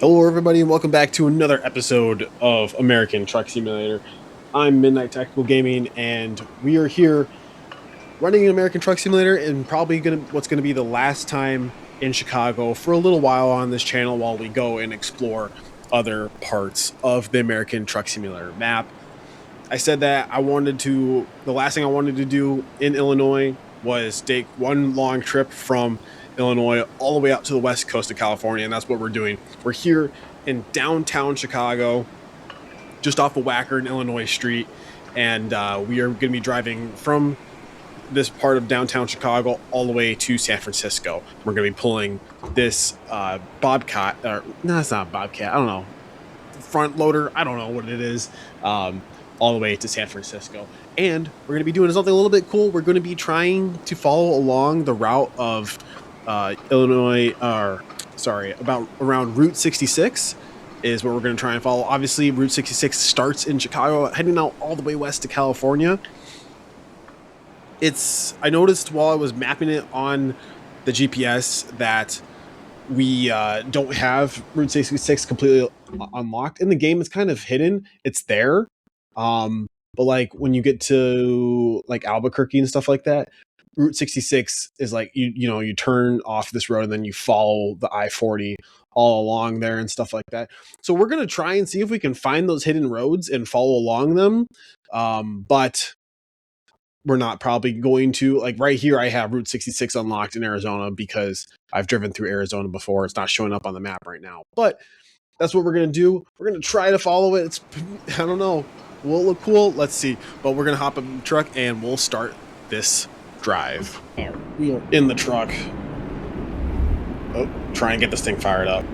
Hello, everybody, and welcome back to another episode of American Truck Simulator. I'm Midnight Tactical Gaming, and we are here running an American Truck Simulator, and probably what's gonna be the last time in Chicago for a little while on this channel while we go and explore other parts of the American Truck Simulator map. I said that the last thing I wanted to do in Illinois was take one long trip from Illinois all the way out to the west coast of California, and that's what we're doing. We're here in downtown Chicago, just off of Wacker and Illinois Street, and we are going to be driving from this part of downtown Chicago all the way to San Francisco. We're going to be pulling this Bobcat, or no, it's not a Bobcat. I don't know, front loader. I don't know what it is. All the way to San Francisco. And we're going to be doing something a little bit cool. We're going to be trying to follow along the route of around Route 66 is what we're going to try and follow. Obviously, Route 66 starts in Chicago, heading out all the way west to California. I noticed while I was mapping it on the GPS that we don't have Route 66 completely unlocked. In the game, it's kind of hidden. It's there. But like when you get to like Albuquerque and stuff like that, Route 66 is like you turn off this road and then you follow the I-40 all along there and stuff like that. So we're gonna try and see if we can find those hidden roads and follow along them. But we're not probably going to. Like right here, I have Route 66 unlocked in Arizona because I've driven through Arizona before. It's not showing up on the map right now, but that's what we're gonna do. We're gonna try to follow it. I don't know. Will it look cool? Let's see. But we're going to hop in the truck and we'll start this drive. We are in the truck. Oh, try and get this thing fired up.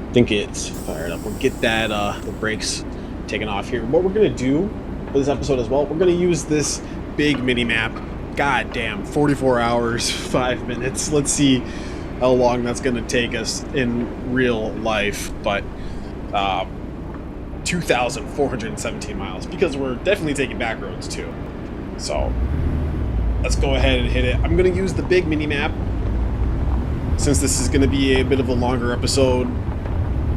I think it's fired up. We'll get that the brakes taken off here. What we're going to do for this episode as well, we're going to use this big mini map. God damn, 44 hours, 5 minutes. Let's see how long that's going to take us in real life. But 2,417 miles, because we're definitely taking back roads too. So let's go ahead and hit it. I'm going to use the big mini map since this is going to be a bit of a longer episode.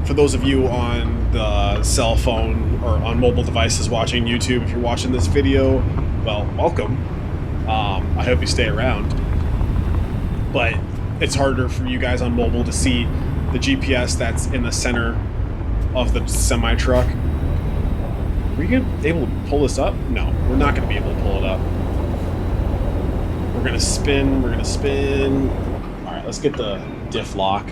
For those of you on the cell phone or on mobile devices watching YouTube, if you're watching this video, well, welcome. I hope you stay around. But it's harder for you guys on mobile to see the GPS that's in the center of the semi truck. Are we able to pull this up? No, we're not going to be able to pull it up. We're going to spin. All right, let's get the diff lock.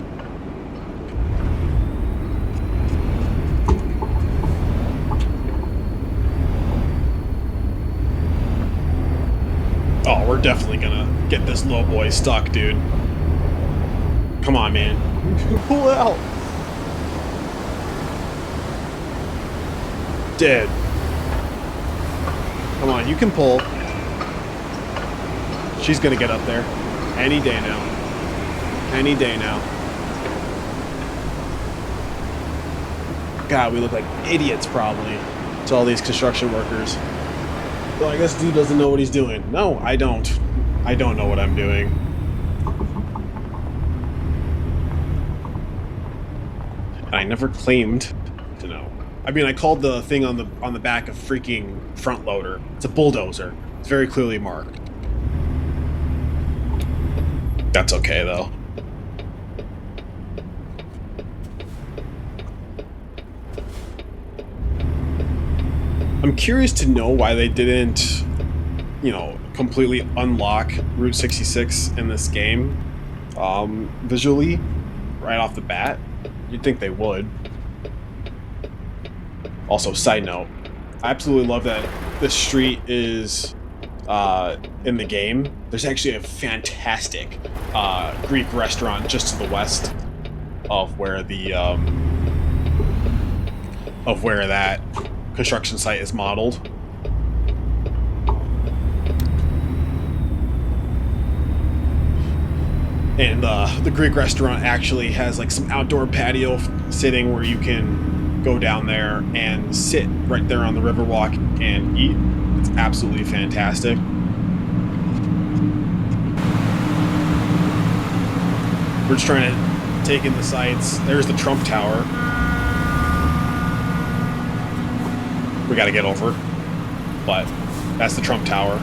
Oh, we're definitely going to get this low boy stuck, dude. Come on, man. Pull it out. Dead. Come on, you can pull. She's gonna get up there any day now. Any day now. God, we look like idiots probably to all these construction workers. Well, I guess dude doesn't know what he's doing. No, I don't. I don't know what I'm doing. I never claimed to know. I mean, I called the thing on the back a freaking front loader. It's a bulldozer. It's very clearly marked. That's okay, though. I'm curious to know why they didn't, completely unlock Route 66 in this game visually right off the bat. You'd think they would. Also, side note, I absolutely love that this street is in the game. There's actually a fantastic Greek restaurant just to the west of where that construction site is modeled. And the Greek restaurant actually has like some outdoor patio sitting where you can go down there and sit right there on the Riverwalk and eat. It's absolutely fantastic. We're just trying to taking the sights. There's the Trump Tower. We got to get over, but that's the Trump Tower.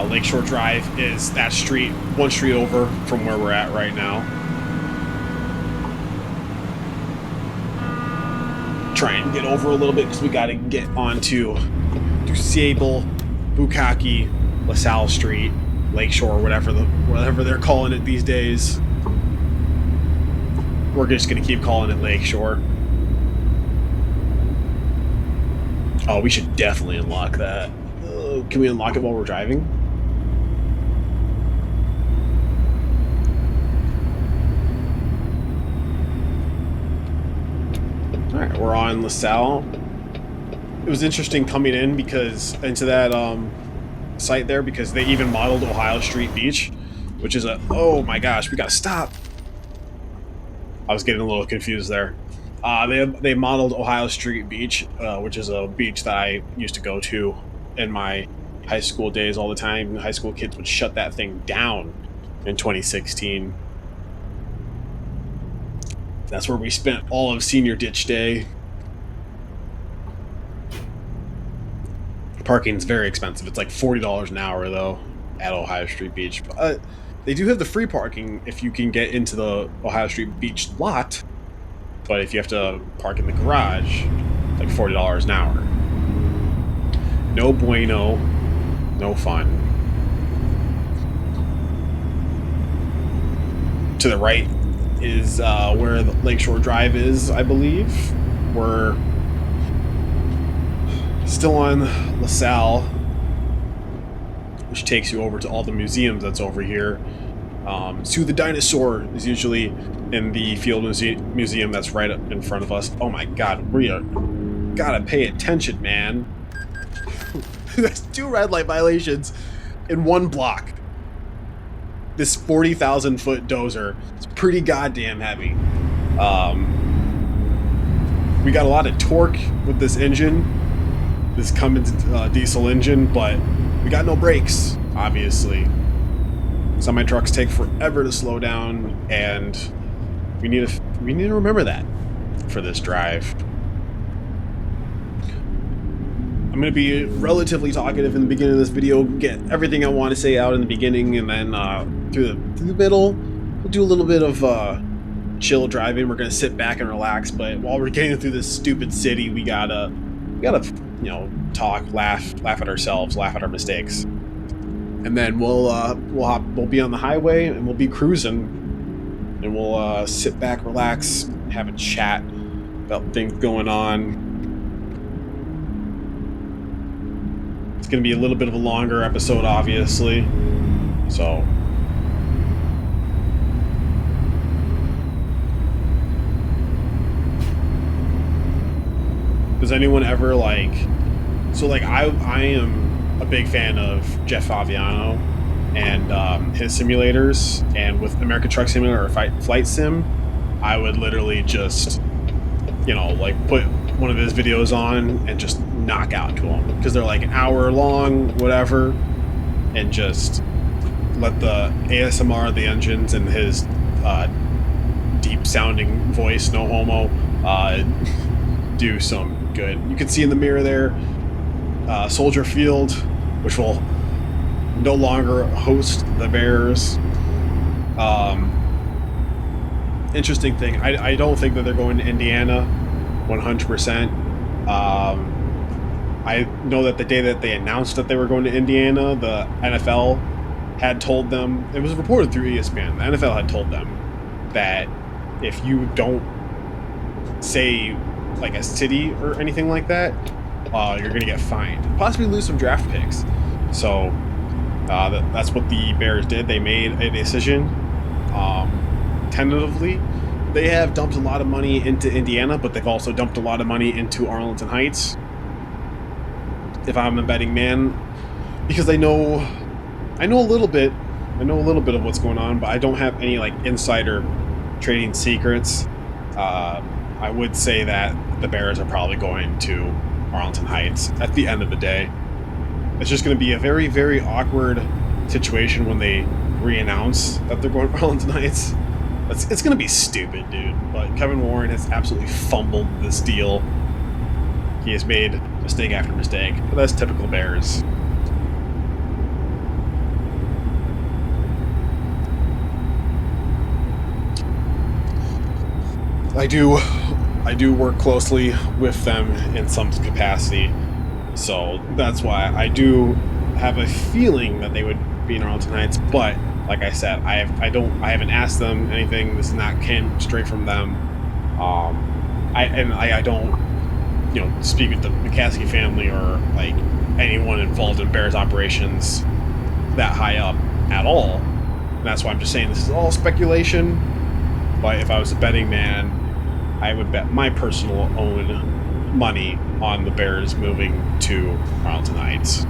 Lakeshore Drive is that street, one street over from where we're at right now. Try and get over a little bit because we got to get onto DuSable, Bukkake, LaSalle Street, Lakeshore, whatever they're calling it these days. We're just gonna keep calling it Lakeshore. Oh, we should definitely unlock that. Can we unlock it while we're driving? All right, we're on LaSalle. It was interesting coming in into that site there because they even modeled Ohio Street Beach, which is oh my gosh, we gotta stop. I was getting a little confused there. They modeled Ohio Street Beach, which is a beach that I used to go to in my high school days all the time. High school kids would shut that thing down in 2016. That's where we spent all of senior ditch day. Parking's very expensive. It's like $40 an hour though at Ohio Street Beach. They do have the free parking if you can get into the Ohio Street Beach lot, but if you have to park in the garage, it's like $40 an hour. No bueno, no fun. To the right is where the Lakeshore Drive is, I believe. We're still on LaSalle, which takes you over to all the museums that's over here. Sue the Dinosaur is usually in the Field Museum that's right up in front of us. Oh my god, we gotta pay attention, man. There's 2 red light violations in 1 block. This 40,000 foot dozer is pretty goddamn heavy. We got a lot of torque with this engine, this Cummins diesel engine, but we got no brakes, obviously. Some of my trucks take forever to slow down, and we need to remember that for this drive. I'm going to be relatively talkative in the beginning of this video, get everything I want to say out in the beginning, and then through the middle, we'll do a little bit of chill driving. We're going to sit back and relax, but while we're getting through this stupid city, we gotta you know, talk, laugh at ourselves, laugh at our mistakes, and then we'll be on the highway and we'll be cruising, and we'll sit back, relax, have a chat about things going on. It's going to be a little bit of a longer episode, obviously. So, does anyone ever like? So, like, I am a big fan of Jeff Favignano and his simulators. And with American Truck Simulator or Flight Sim, I would literally just, you know, like put one of his videos on and just knock out to them because they're like an hour long, whatever, and just let the ASMR of the engines and his deep sounding voice, no homo, do some good. You can see in the mirror there Soldier Field, which will no longer host the Bears. Interesting thing, I don't think that they're going to Indiana 100%. I know that the day that they announced that they were going to Indiana, the NFL had told them, it was reported through ESPN, the NFL had told them that if you don't say like a city or anything like that, you're going to get fined, possibly lose some draft picks. So that's what the Bears did. They made a decision tentatively. They have dumped a lot of money into Indiana, but they've also dumped a lot of money into Arlington Heights, if I'm a betting man, because I know a little bit of what's going on, but I don't have any like insider trading secrets. I would say that the Bears are probably going to Arlington Heights at the end of the day. It's just going to be a very, very awkward situation when they re-announce that they're going to Arlington Heights. It's going to be stupid, dude. But Kevin Warren has absolutely fumbled this deal. He has made mistake after mistake, but that's typical Bears. I do work closely with them in some capacity, so that's why I do have a feeling that they would be in Arlington Heights. But like I said, I haven't asked them anything. This is not came straight from them. I don't speak with the McCaskey family or like anyone involved in Bears operations that high up at all. And that's why I'm just saying this is all speculation. But if I was a betting man, I would bet my personal own money on the Bears moving to Arlington Heights,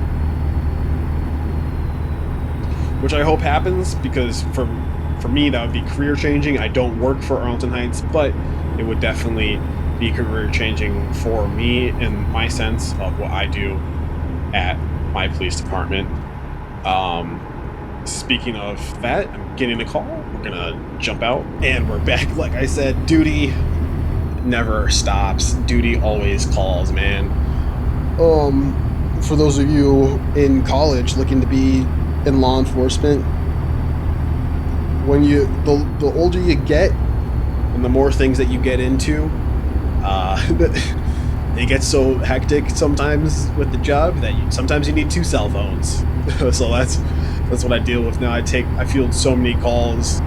which I hope happens, because for me that would be career changing. I don't work for Arlington Heights, but it would definitely be career changing for me in my sense of what I do at my police department. Speaking of that, I'm getting a call. We're gonna jump out and we're back. Like I said, duty never stops. Duty always calls, man. For those of you in college looking to be in law enforcement, when the older you get and the more things that you get into, it gets so hectic sometimes with the job that sometimes you need 2 cell phones. So that's what I deal with now. I field so many calls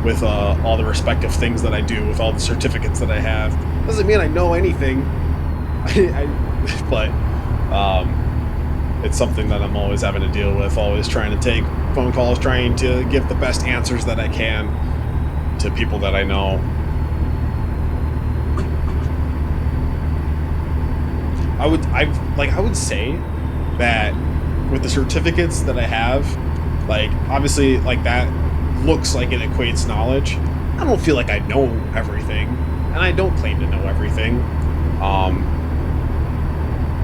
with all the respective things that I do, with all the certificates that I have. Doesn't mean I know anything, but it's something that I'm always having to deal with, always trying to take phone calls, trying to give the best answers that I can to people that I know. I would say that with the certificates that I have, like obviously like that looks like it equates knowledge. I don't feel like I know everything, and I don't claim to know everything.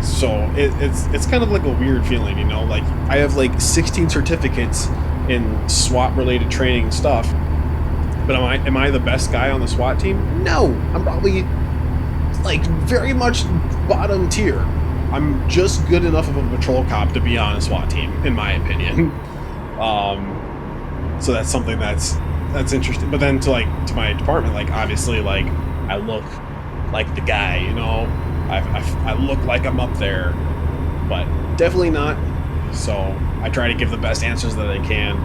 So it's kind of like a weird feeling, like I have like 16 certificates in SWAT related training stuff, but am I the best guy on the SWAT team? No, I'm probably like very much bottom tier. I'm just good enough of a patrol cop to be on a SWAT team, in my opinion. So that's something that's interesting. But then to my department, like obviously like I look like the guy, I look like I'm up there, but definitely not. So I try to give the best answers that I can.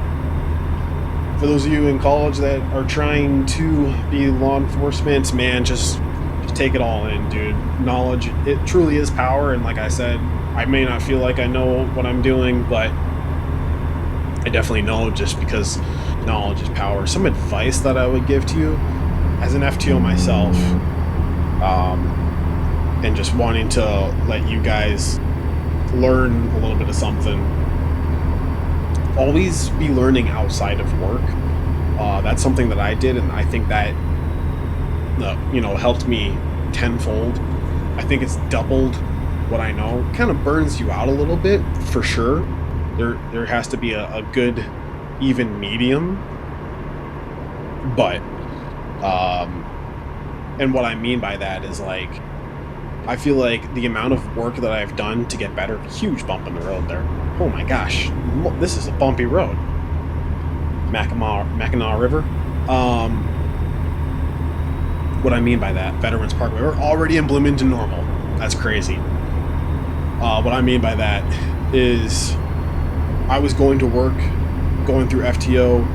For those of you in college that are trying to be law enforcement, man, just take it all in, dude. Knowledge, it truly is power. And like I said, I may not feel like I know what I'm doing, but I definitely know, just because knowledge is power. Some advice that I would give to you as an FTO myself, and just wanting to let you guys learn a little bit of something. Always be learning outside of work. That's something that I did, and I think that helped me tenfold. I think it's doubled what I know. It kind of burns you out a little bit, for sure. There has to be a good even medium, but and what I mean by that is like I feel like the amount of work that I've done to get better, huge bump in the road there. Oh my gosh, this is a bumpy road. Mackinac River. What I mean by that, Veterans Parkway. We're already in Bloomington Normal. That's crazy. What I mean by that is I was going to work, going through FTO,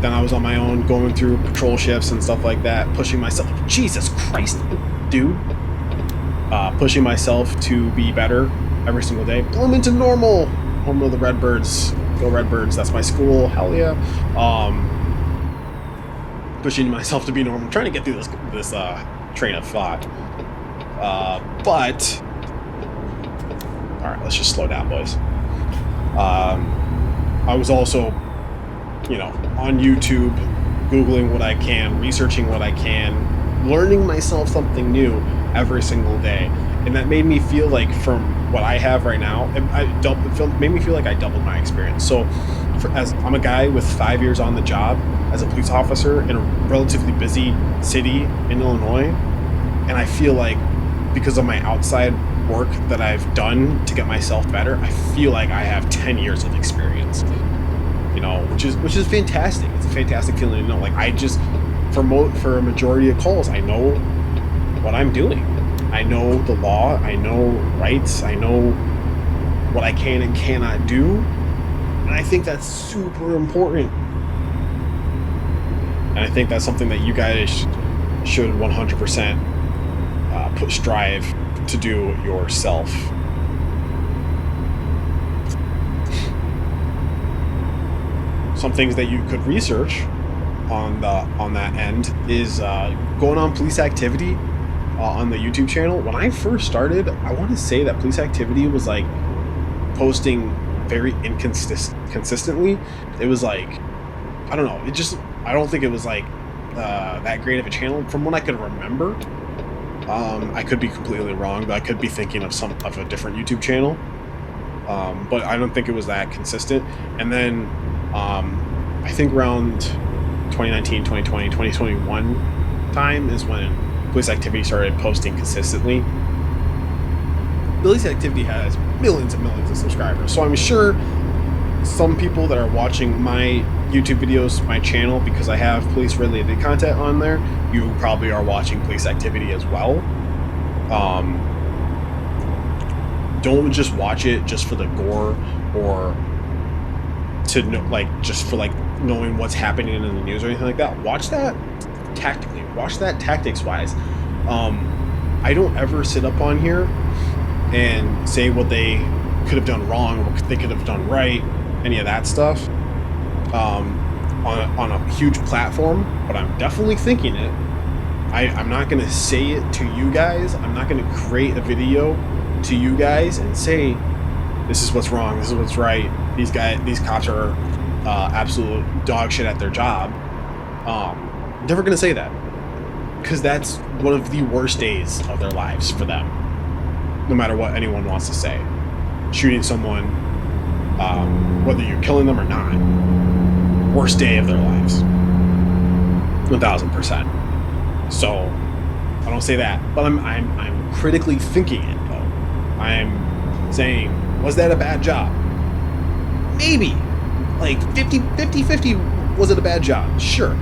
then I was on my own, going through patrol shifts and stuff like that, pushing myself. Jesus Christ, dude. Pushing myself to be better every single day. Bloomington Normal, home of the Redbirds. Go Redbirds, that's my school. Hell yeah. Pushing myself to be normal, trying to get through this train of thought. But all right, let's just slow down, boys. I was also, on YouTube, Googling what I can, researching what I can, learning myself something new every single day. And that made me feel like, from what I have right now, it made me feel like I doubled my experience. So as I'm a guy with 5 years on the job as a police officer in a relatively busy city in Illinois, and I feel like because of my outside work that I've done to get myself better, I feel like I have 10 years of experience. Which is fantastic. It's a fantastic feeling to know. Like I just for a majority of calls, I know what I'm doing. I know the law. I know rights. I know what I can and cannot do. And I think that's super important. And I think that's something that you guys should 100% strive to do yourself. Some things that you could research on that end is going on police activity on the YouTube channel. When I first started, I want to say that police activity was like posting very inconsistently. It was like, I don't know. I don't think it was like that great of a channel from what I could remember. I could be completely wrong, but I could be thinking of a different YouTube channel. But I don't think it was that consistent. And then I think around 2019, 2020, 2021 time is when police activity started posting consistently. Police activity has millions and millions of subscribers, so I'm sure some people that are watching my YouTube videos, my channel, because I have police related content on there, you probably are watching police activity as well. Don't just watch it just for the gore or to know, like, just for like knowing what's happening in the news or anything like that. Watch that tactically. Watch that tactics wise. I don't ever sit up on here and say what they could have done wrong or what they could have done right, any of that stuff, on a huge platform, but I'm definitely thinking it. I'm not going to say it to you guys. I'm not going to create a video to you guys and say, this is what's wrong, this is what's right. These cops are absolute dog shit at their job. I'm never going to say that, because that's one of the worst days of their lives for them, no matter what anyone wants to say. Shooting someone, whether you're killing them or not, worst day of their lives, 1000%. So I don't say that, but I'm critically thinking it though. I'm saying, was that a bad job? Maybe, like 50, was it a bad job? Sure.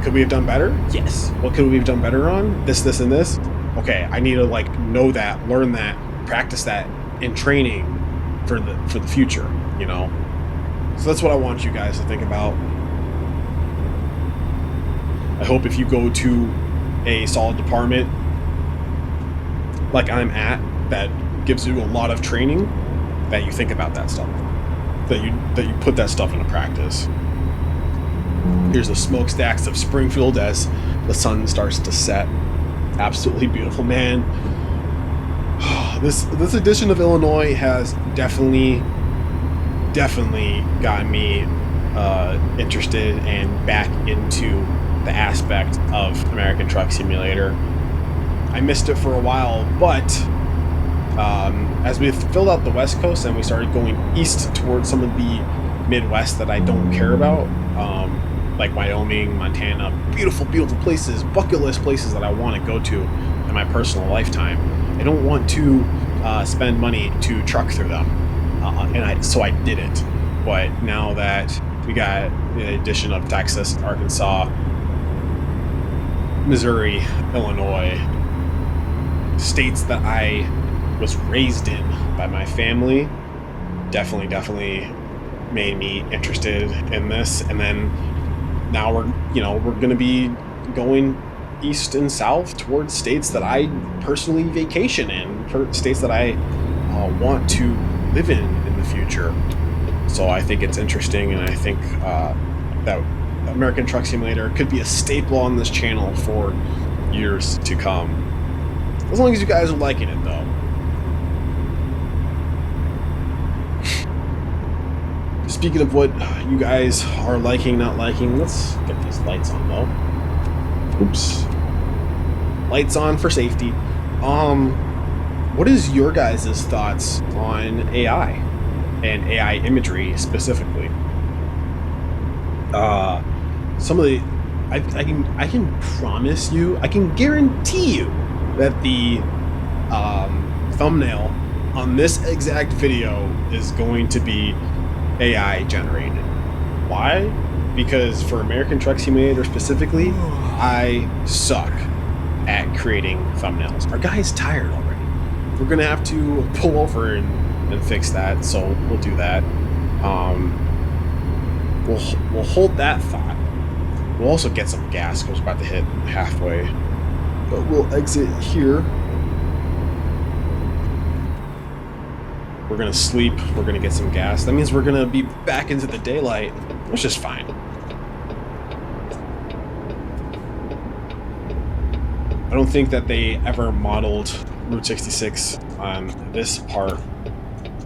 Could we have done better? Yes. What could we have done better on? This, and this. Okay, I need to like know that, learn that, practice that in training for the future, you know? So that's what I want you guys to think about. I hope if you go to a solid department like I'm at, that gives you a lot of training, that you think about that stuff, that you put that stuff into practice. Here's the smokestacks of Springfield as the sun starts to set. Absolutely beautiful, man. This edition of Illinois has definitely gotten me interested and back into the aspect of American Truck Simulator. I missed it for a while, but as we filled out the West Coast and we started going east towards some of the Midwest that I don't care about, like Wyoming, Montana, beautiful places, bucket list places that I want to go to in my personal lifetime. I don't want to spend money to truck through them, so I did it. But now that we got the addition of Texas, Arkansas, Missouri, Illinois, states that I was raised in by my family, definitely made me interested in this. And then now we're going to be going east and south towards states that I personally vacation in, states that I want to live in the future. So I think it's interesting, and I think that American Truck Simulator could be a staple on this channel for years to come, as long as you guys are liking it though. Speaking of what you guys are liking, not liking, let's get these lights on though. Oops. Lights on for safety. What is your guys' thoughts on AI? and AI imagery specifically. Some of the I can promise you, I can guarantee you that the thumbnail on this exact video is going to be AI generated. Why? Because for American Truck Simulator specifically, I suck at creating thumbnails. Our guy's tired already. We're gonna have to pull over and fix that, so we'll do that. We'll hold that thought. We'll also get some gas because we're about to hit halfway. But we'll exit here. We're gonna sleep. We're gonna get some gas. That means we're gonna be back into the daylight, which is fine. I don't think that they ever modeled Route 66 on this part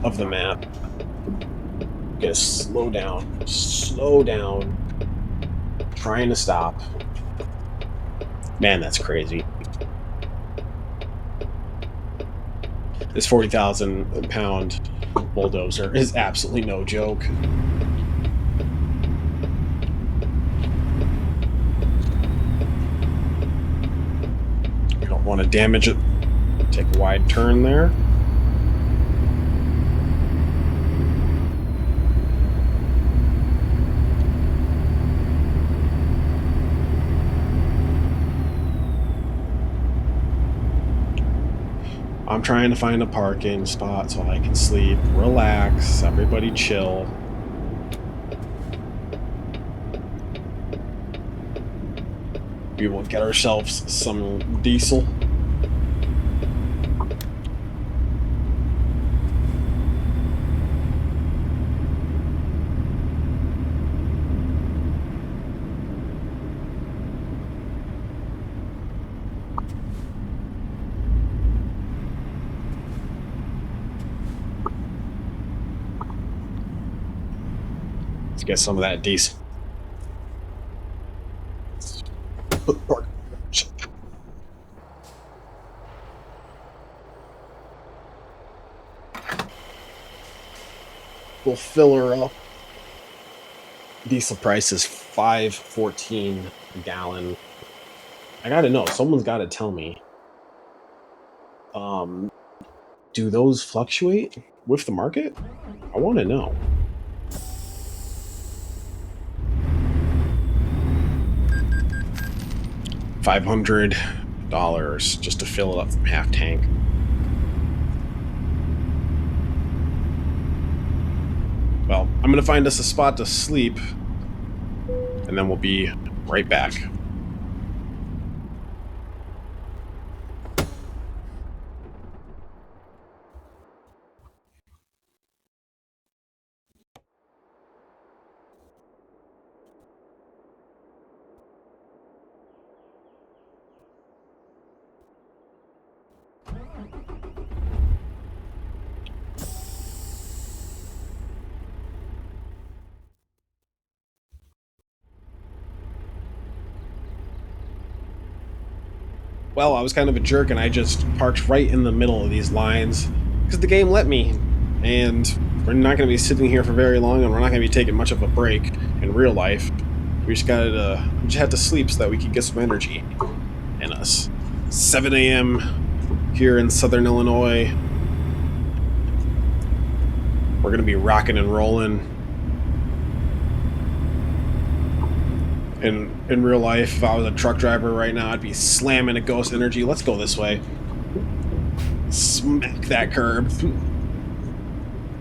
of the map. Gonna slow down. Slow down. Trying to stop. Man, that's crazy. This 40,000 pound bulldozer is absolutely no joke. You don't want to damage it. Take a wide turn there. I'm trying to find a parking spot so I can sleep, relax, everybody chill. We will get ourselves some diesel. Get some of that diesel. We'll fill her up. Diesel price is $5.14 a gallon. I gotta know. Someone's gotta tell me. Do those fluctuate with the market? I want to know. $500 just to fill it up from half tank. Well, I'm gonna find us a spot to sleep, and then we'll be right back. Well, I was kind of a jerk and I just parked right in the middle of these lines because the game let me, and we're not going to be sitting here for very long, and we're not going to be taking much of a break in real life. We just had to sleep so that we could get some energy in us. 7 a.m. here in Southern Illinois. We're going to be rocking and rolling. In real life, if I was a truck driver right now, I'd be slamming a Ghost Energy. Let's go this way. Smack that curb.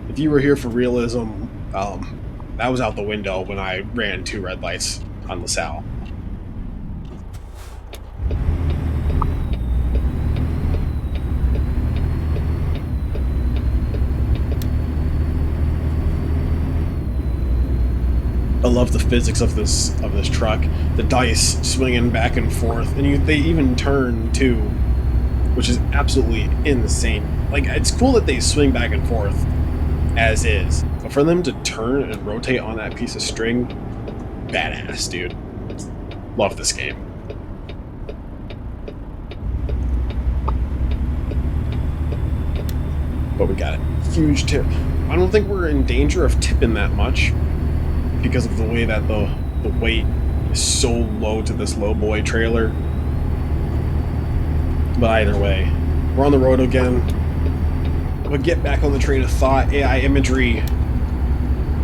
If you were here for realism, that was out the window when I ran 2 red lights on LaSalle. I love the physics of this truck. The dice swinging back and forth, and they even turn too, which is absolutely insane. Like, it's cool that they swing back and forth as is, but for them to turn and rotate on that piece of string, badass, dude. Love this game. But we got a huge tip. I don't think we're in danger of tipping that much because of the way that the weight is so low to this low boy trailer. But either way, we're on the road again. We'll get back on the train of thought. AI imagery.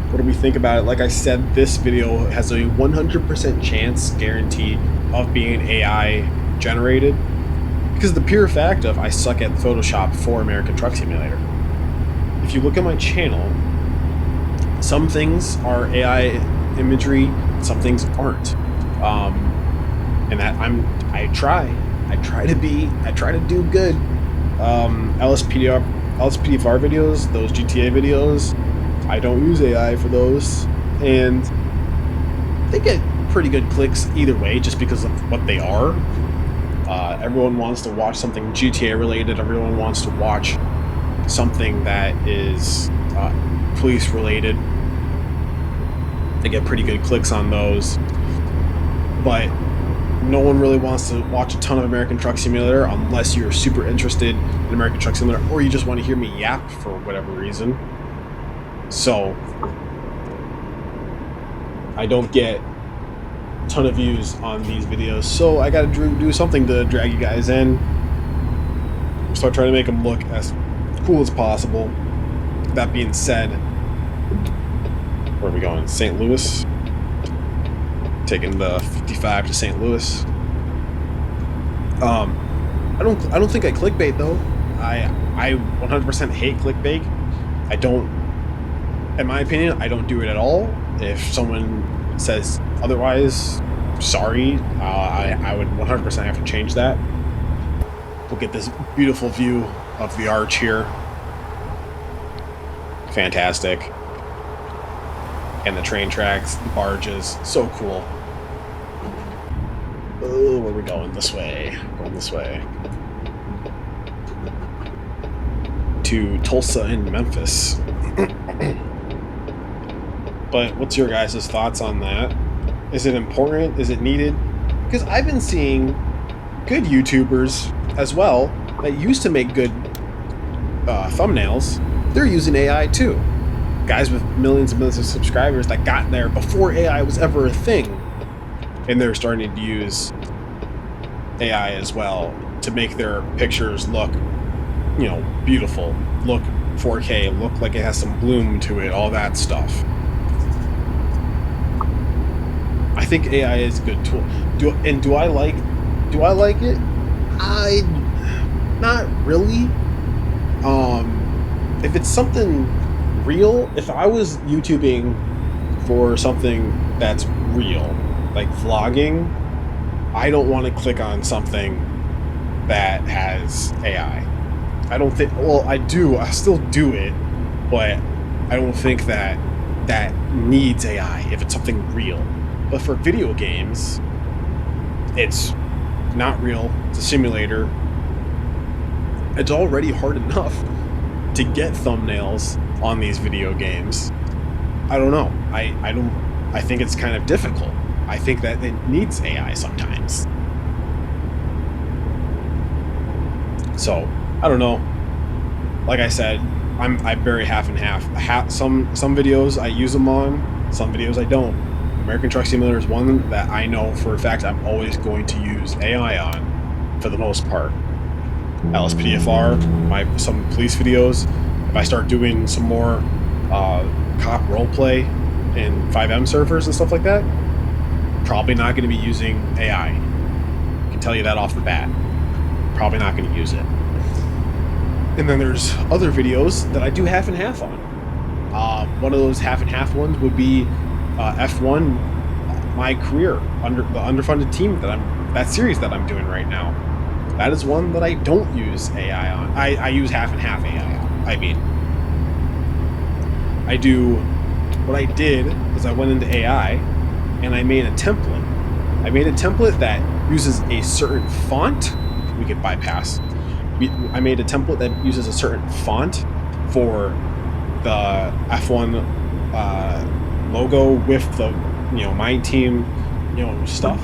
What do we think about it? Like I said, this video has a 100% chance guarantee of being AI generated because of the pure fact of I suck at Photoshop for American Truck Simulator. If you look at my channel, some things are AI imagery, some things aren't. And that I try to do good. LSPDFR videos, those GTA videos, I don't use AI for those, and they get pretty good clicks either way just because of what they are. Everyone wants to watch something GTA related, everyone wants to watch something that is police related. They get pretty good clicks on those, but no one really wants to watch a ton of American Truck Simulator unless you're super interested in American Truck Simulator or you just want to hear me yap for whatever reason. So I don't get a ton of views on these videos, so I gotta do something to drag you guys in. Start trying to make them look as cool as possible. That being said, where are we going? St. Louis. Taking the 55 to St. Louis. I don't think I clickbait though. I 100% hate clickbait. I don't. In my opinion, I don't do it at all. If someone says otherwise, sorry. I would 100% have to change that. We'll get this beautiful view of the arch here. Fantastic. And the train tracks, the barges, so cool. Oh, where are we going? This way. Going this way. To Tulsa and Memphis. But what's your guys' thoughts on that? Is it important? Is it needed? Because I've been seeing good YouTubers as well that used to make good thumbnails. They're using AI too. Guys with millions and millions of subscribers that got there before AI was ever a thing. And they're starting to use AI as well to make their pictures look, you know, beautiful, look 4K, look like it has some bloom to it, all that stuff. I think AI is a good tool. Do I like it? Not really. If it's something real, if I was YouTubing for something that's real, like vlogging, I don't want to click on something that has AI. I don't think, well, I still do it, but I don't think that needs AI if it's something real. But for video games, it's not real, it's a simulator. It's already hard enough to get thumbnails on these video games. I don't know. I think it's kind of difficult. I think that it needs AI sometimes. So, I don't know. Like I said, I'm very half and half. Some videos I use them on, some videos I don't. American Truck Simulator is one that I know for a fact I'm always going to use AI on for the most part. LSPDFR, some police videos. If I start doing some more cop roleplay in 5M servers and stuff like that, probably not going to be using AI. I can tell you that off the bat. Probably not going to use it. And then there's other videos that I do half and half on. One of those half and half ones would be F1, my career, the underfunded team that series that I'm doing right now. That is one that I don't use AI on. I use half and half AI on. I mean, what I did is I went into AI and I made a template. I made a template that uses a certain font. We could bypass. I made a template that uses a certain font for the F1 logo with the, my team, stuff.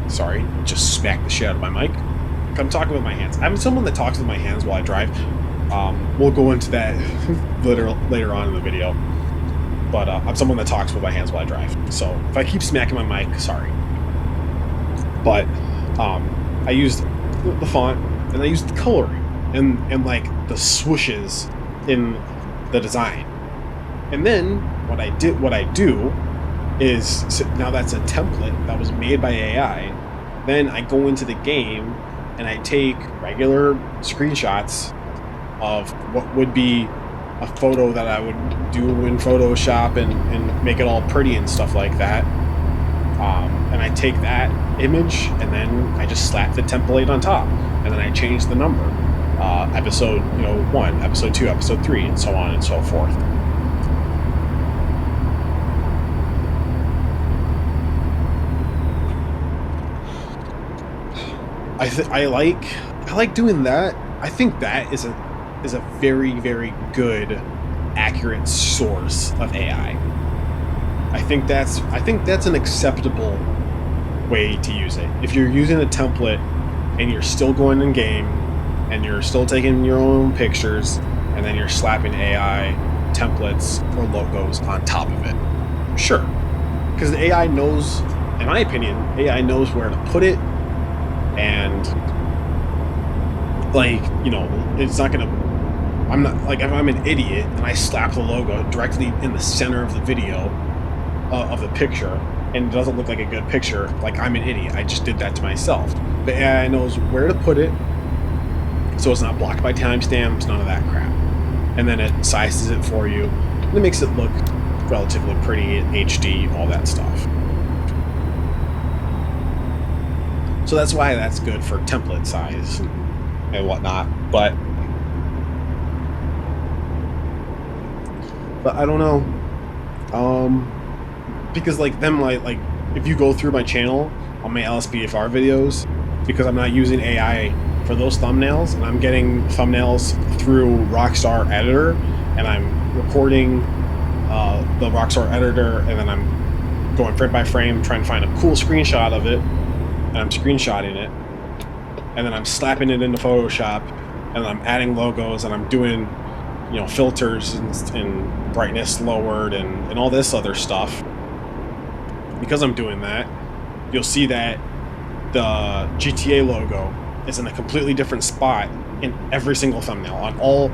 Sorry, just smacked the shit out of my mic. I'm talking with my hands. I'm someone that talks with my hands while I drive. We'll go into that later on in the video. But I'm someone that talks with my hands while I drive. So if I keep smacking my mic, sorry. But I used the font and I used the coloring and like the swooshes in the design. And then what I do is, now that's a template that was made by AI. Then I go into the game and I take regular screenshots of what would be a photo that I would do in Photoshop and make it all pretty and stuff like that. And I take that image and then I just slap the template on top, and then I change the number, episode 1, episode 2, episode 3, and so on and so forth. I like doing that. I think that is a very, very good, accurate source of AI. I think that's an acceptable way to use it. If you're using a template and you're still going in game and you're still taking your own pictures and then you're slapping AI templates or logos on top of it, sure. Because the AI knows, in my opinion, AI knows where to put it, and it's not gonna. I'm not like, if I'm an idiot and I slap the logo directly in the center of the video of the picture and it doesn't look like a good picture, like, I'm an idiot. I just did that to myself. But AI knows where to put it so it's not blocked by timestamps, none of that crap. And then it sizes it for you and it makes it look relatively pretty in HD, all that stuff. So that's why that's good for template size and whatnot. But I don't know. Because like if you go through my channel on my LSPDFR videos, because I'm not using AI for those thumbnails, and I'm getting thumbnails through Rockstar Editor, and I'm recording the Rockstar Editor, and then I'm going frame by frame trying to find a cool screenshot of it, and I'm screenshotting it, and then I'm slapping it into Photoshop, and I'm adding logos, and I'm doing filters and brightness lowered and all this other stuff. Because I'm doing that, you'll see that the GTA logo is in a completely different spot in every single thumbnail. On all,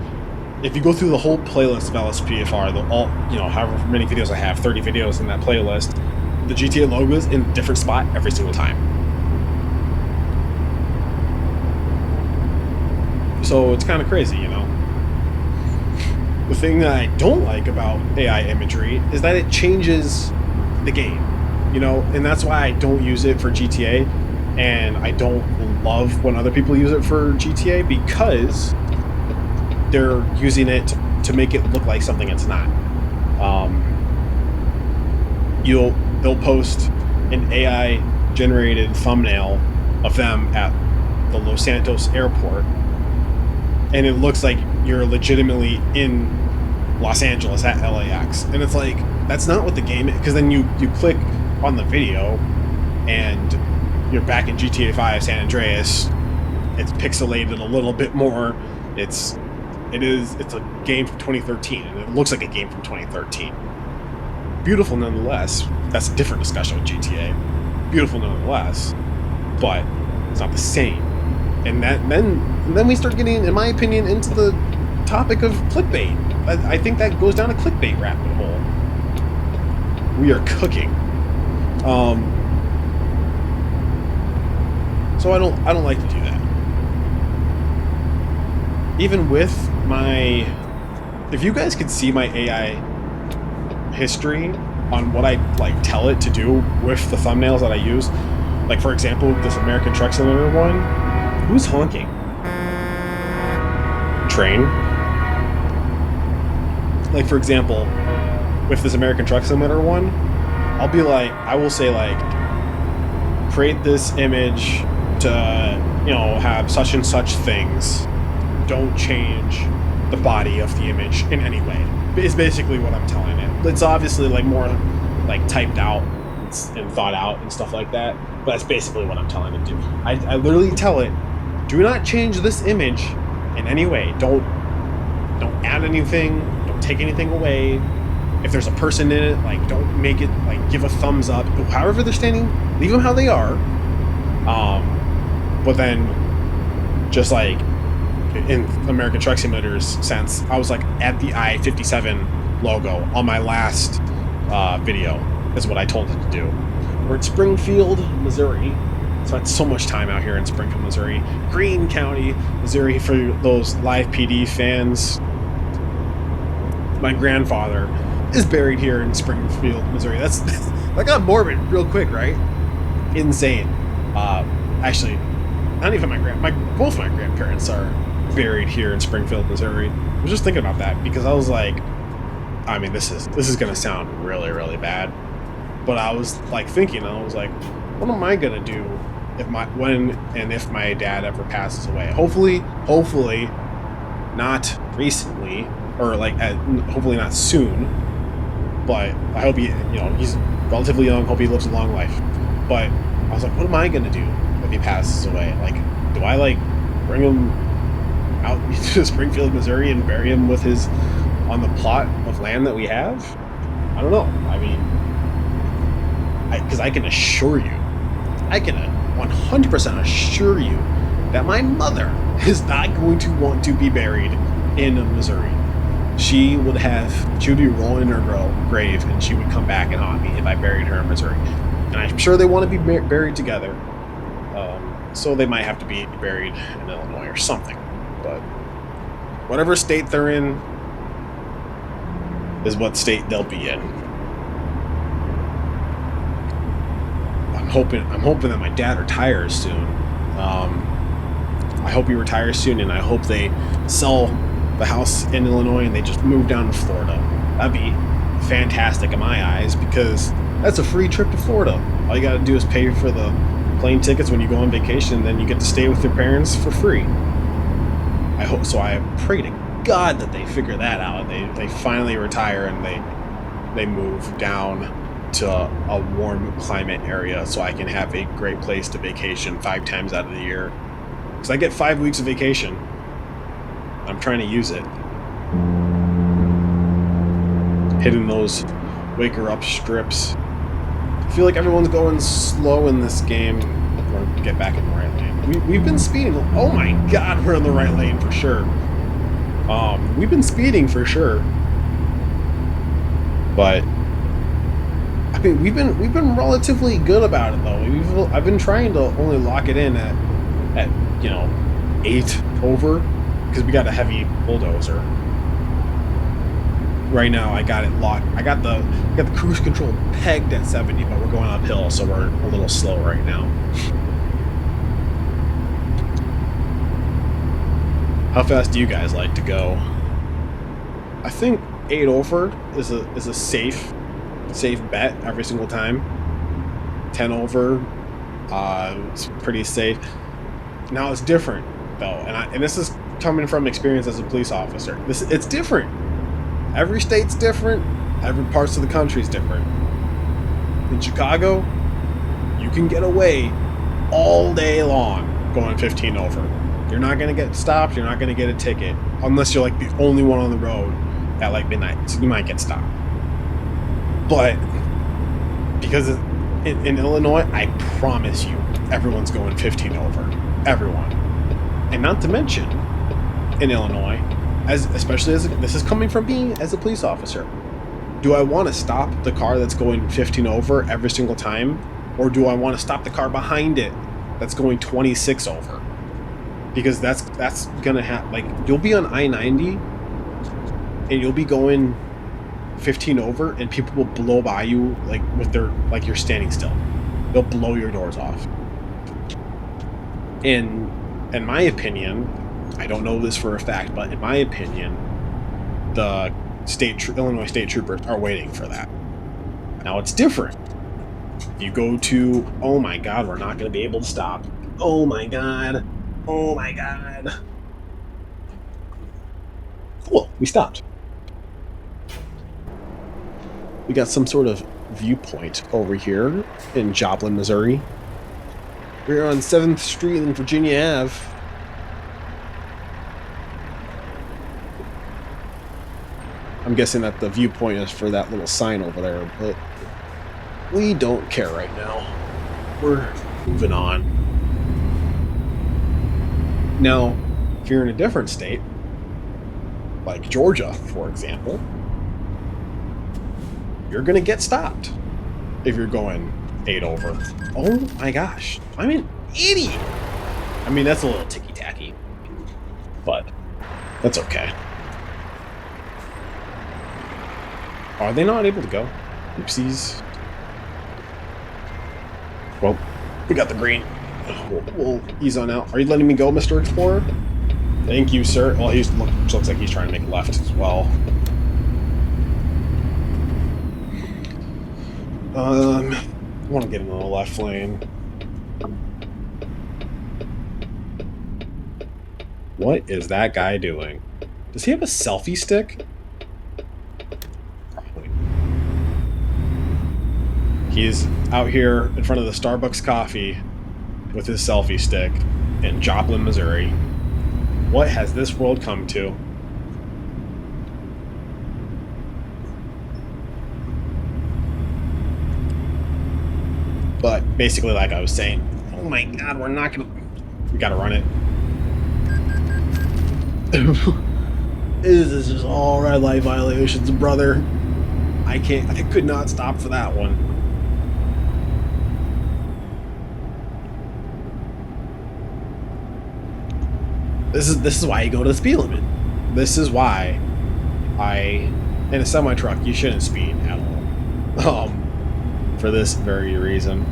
if you go through the whole playlist of LSPDFR, however many videos I have, 30 videos in that playlist, the GTA logo is in a different spot every single time. So it's kind of crazy, The thing that I don't like about AI imagery is that it changes the game, and that's why I don't use it for GTA, and I don't love when other people use it for GTA, because they're using it to make it look like something it's not. They'll post an AI generated thumbnail of them at the Los Santos airport, and it looks like you're legitimately in Los Angeles at LAX, and it's like, that's not what the game is. Because then you click on the video and you're back in GTA 5 San Andreas. It's pixelated a little bit more. It's a game from 2013, and it looks like a game from 2013. Beautiful nonetheless. That's a different discussion with GTA. Beautiful nonetheless, but it's not the same. And then we start getting, in my opinion, into the topic of clickbait. I think that goes down a clickbait rabbit hole. We are cooking. So I don't like to do that. Even with my, if you guys could see my AI history on what I tell it to do with the thumbnails that I use, like for example, this American Truck Simulator one, who's honking? Train. Like for example, with this American Truck Simulator one, I will say create this image to, have such and such things. Don't change the body of the image in any way. Is basically what I'm telling it. It's obviously more typed out and thought out and stuff like that, but that's basically what I'm telling it to do. I literally tell it, do not change this image in any way. Don't don't add anything, don't take anything away. If there's a person in it, like, don't make it, like, give a thumbs up. However they're standing, leave them how they are. But then, just like in American Truck Simulator's sense, I was like at the I-57 logo on my last video, is what I told it to do. We're in Springfield, Missouri. Spent so much time out here in Springfield, Missouri. Greene County, Missouri, for those live PD fans. My grandfather is buried here in Springfield, Missouri. That got morbid real quick, right? Insane. Actually, not even both my grandparents are buried here in Springfield, Missouri. I was just thinking about that because I was like, I mean, this is gonna sound really, really bad, but I was like thinking, I was like, what am I gonna do if my dad ever passes away? Hopefully not recently, or like hopefully not soon. But I hope he's relatively young. Hope he lives a long life. But I was like, what am I gonna do if he passes away? Like, do I like bring him out to Springfield, Missouri, and bury him on the plot of land that we have? I don't know. I mean, because I can assure you, I can 100% assure you that my mother is not going to want to be buried in Missouri. She would be rolling in her grave, and she would come back and haunt me if I buried her in Missouri. And I'm sure they want to be buried together. So they might have to be buried in Illinois or something. But whatever state they're in is what state they'll be in. I'm hoping that my dad retires soon. I hope he retires soon, and I hope they sell the house in Illinois and they just move down to Florida. That'd be fantastic in my eyes, because that's a free trip to Florida. All you gotta do is pay for the plane tickets when you go on vacation, and then you get to stay with your parents for free. I hope so. I pray to God that they figure that out. They finally retire and they move down to a warm climate area so I can have a great place to vacation 5 times out of the year. Because I get 5 weeks of vacation. I'm trying to use it. Hitting those wake her up strips. I feel like everyone's going slow in this game. We're going to get back in the right lane. We've been speeding. Oh my God, we're in the right lane for sure. We've been speeding for sure. But I mean, we've been relatively good about it though. I've been trying to only lock it in at 8 over, because we got a heavy bulldozer. Right now I got it locked. I got the cruise control pegged at 70, but we're going uphill, so we're a little slow right now. How fast do you guys like to go? I think 8 over is a safe bet every single time. 10 over, it's pretty safe. Now it's different though, and this is coming from experience as a police officer. It's different. Every state's different. Every parts of the country is different. In Chicago, you can get away all day long going 15 over. You're not going to get stopped. You're not going to get a ticket unless you're like the only one on the road at like midnight. So you might get stopped. But because in Illinois, I promise you, everyone's going 15 over. Everyone. And not to mention, in Illinois, especially as this is coming from me as a police officer, do I want to stop the car that's going 15 over every single time, or do I want to stop the car behind it that's going 26 over? Because that's gonna have, like, you'll be on I-90 and you'll be going 15 over, and people will blow by you like with their, like, you're standing still. They'll blow your doors off. In my opinion, I don't know this for a fact, but in my opinion, the Illinois state troopers are waiting for that. Now it's different. You go to, oh my God, we're not going to be able to stop. Oh my God. Oh my God. Cool, we stopped. We got some sort of viewpoint over here in Joplin, Missouri. We're on 7th Street and Virginia Ave. I'm guessing that the viewpoint is for that little sign over there, but we don't care right now. We're moving on. Now, if you're in a different state, like Georgia, for example, you're going to get stopped if you're going 8 over. Oh my gosh, I'm an idiot. I mean, that's a little ticky-tacky, but that's okay. Are they not able to go? Oopsies. Well, we got the green. We'll ease on out. Are you letting me go, Mr. Explorer? Thank you, sir. Well, looks like he's trying to make a left as well. I want to get into the left lane. What is that guy doing? Does he have a selfie stick? Probably. He's out here in front of the Starbucks coffee with his selfie stick in Joplin, Missouri. What has this world come to? But basically, like I was saying, oh my god, we gotta run it. This is just all red light violations, brother. I could not stop for that one. This is why you go to the speed limit. This is why in a semi-truck, you shouldn't speed at all. For this very reason.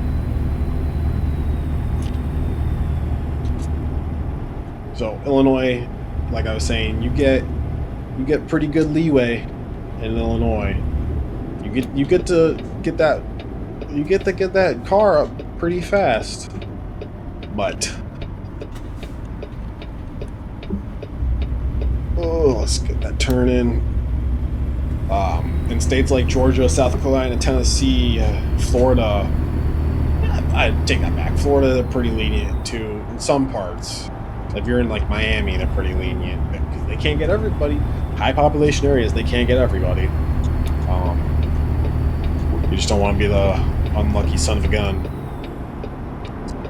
So Illinois, like I was saying, you get pretty good leeway in Illinois. You get to get that car up pretty fast. But let's get that turn in. In states like Georgia, South Carolina, Tennessee, Florida, I take that back. Florida, they're pretty lenient too in some parts. If you're in like Miami, they're pretty lenient because they can't get everybody. High population areas, they can't get everybody. You just don't want to be the unlucky son of a gun.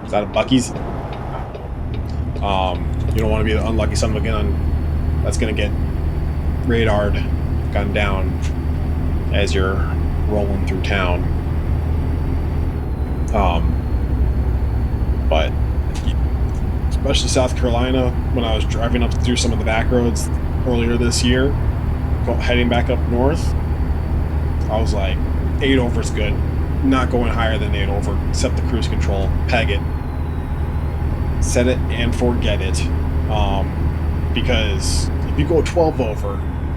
Is that a Buc-ee's? You don't want to be the unlucky son of a gun that's going to get radared, gunned down as you're rolling through town. But especially South Carolina, when I was driving up through some of the back roads earlier this year, heading back up north, I was like, 8 over is good. Not going higher than 8 over. Set the cruise control. Peg it. Set it and forget it. Because if you go 12 over,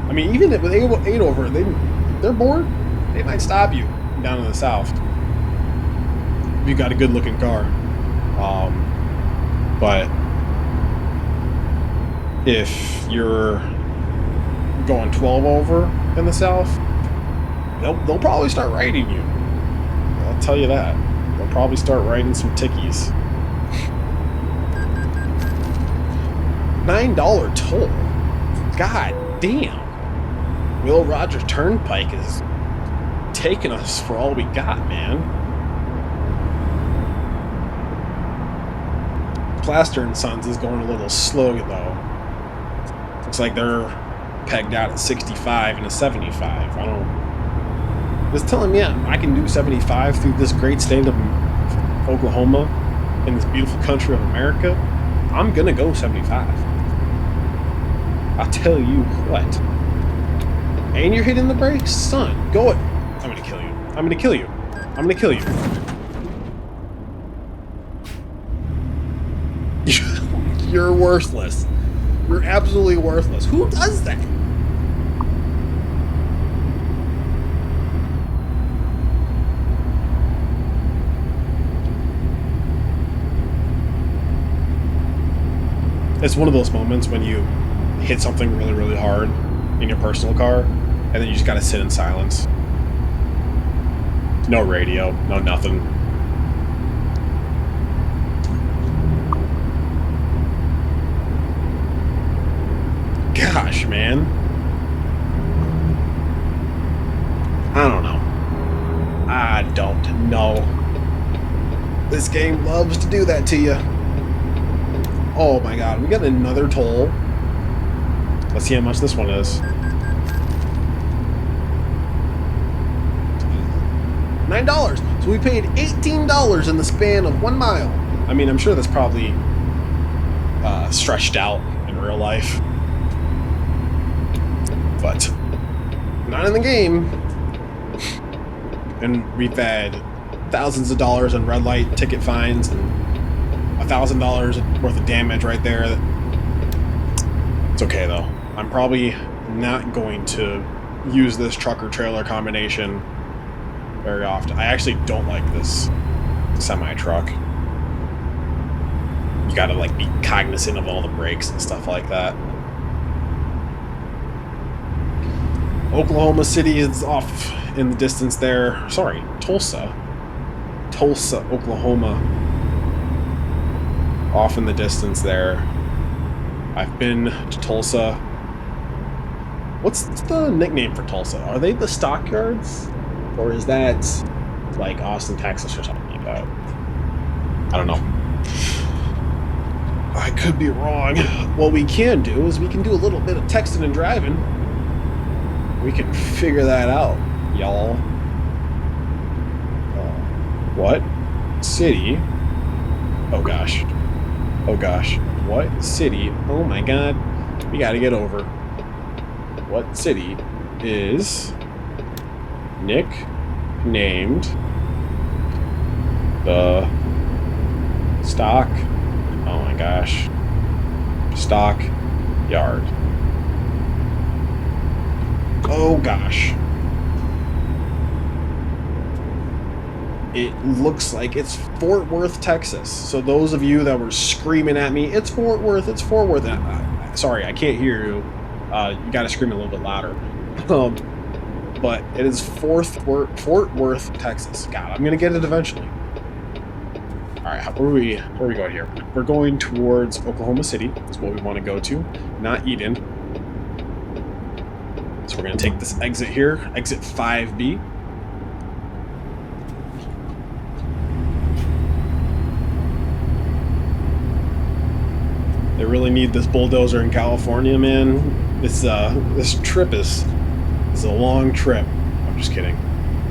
I mean, even with 8 over, they're bored. They might stop you down in the south. If you got a good looking car. But if you're going 12 over in the south, they'll probably start writing you. I'll tell you that. They'll probably start writing some tickies. $9 toll. God damn. Will Rogers Turnpike is taking us for all we got, man. Plaster & Sons is going a little slow, though. Looks like they're pegged out at 65 and a 75. I don't... It's telling me I can do 75 through this great state of Oklahoma in this beautiful country of America. I'm gonna go 75. I'll tell you what. And you're hitting the brakes? Son, go it. I'm gonna kill you. I'm gonna kill you. I'm gonna kill you. You're worthless. You're absolutely worthless. Who does that? It's one of those moments when you hit something really, really hard in your personal car, and then you just gotta sit in silence. No radio, no nothing. Gosh, man. This game loves to do that to you. Oh my god, we got another toll. Let's see how much this one is. $9. So we paid $18 in the span of 1 mile. I mean, I'm sure that's probably stretched out in real life, but not in the game. And we've had thousands of dollars in red light ticket fines and $1,000 worth of damage right there. It's okay though. I'm probably not going to use this trucker trailer combination very often. I actually don't like this semi-truck. You gotta like be cognizant of all the brakes and stuff like that. Oklahoma City is off in the distance there. Sorry, Tulsa, Oklahoma. Off in the distance there. I've been to Tulsa. What's the nickname for Tulsa? Are they the Stockyards? Or is that like Austin, Texas or something like that? I don't know. I could be wrong. What we can do is we can do a little bit of texting and driving. We can figure that out, y'all. What city? Oh gosh. Oh gosh. What city? Oh my god. We gotta get over. What city is Nick named the stock? Oh my gosh. Stock yard. Oh gosh. It looks like it's Fort Worth, Texas. So those of you that were screaming at me, it's Fort Worth, it's Fort Worth. Sorry, I can't hear you. You gotta scream a little bit louder. But it is Fort Worth, Texas. God, I'm gonna get it eventually. All right, where are we going here? We're going towards Oklahoma City. That's what we want to go to, not Eden. So we're gonna take this exit here, exit 5B. They really need this bulldozer in California, man. This trip is a long trip. I'm just kidding.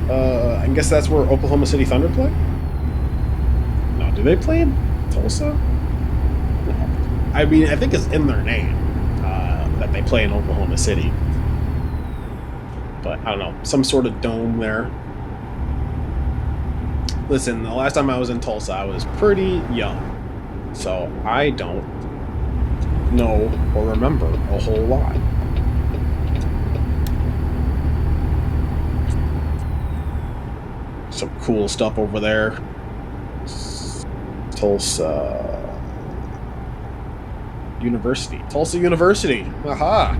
I guess that's where Oklahoma City Thunder play? No, do they play in Tulsa? No. I mean, I think it's in their name that they play in Oklahoma City. But I don't know, some sort of dome there. Listen, the last time I was in Tulsa, I was pretty young. So I don't know or remember a whole lot. Some cool stuff over there. Tulsa University. Tulsa University. Aha!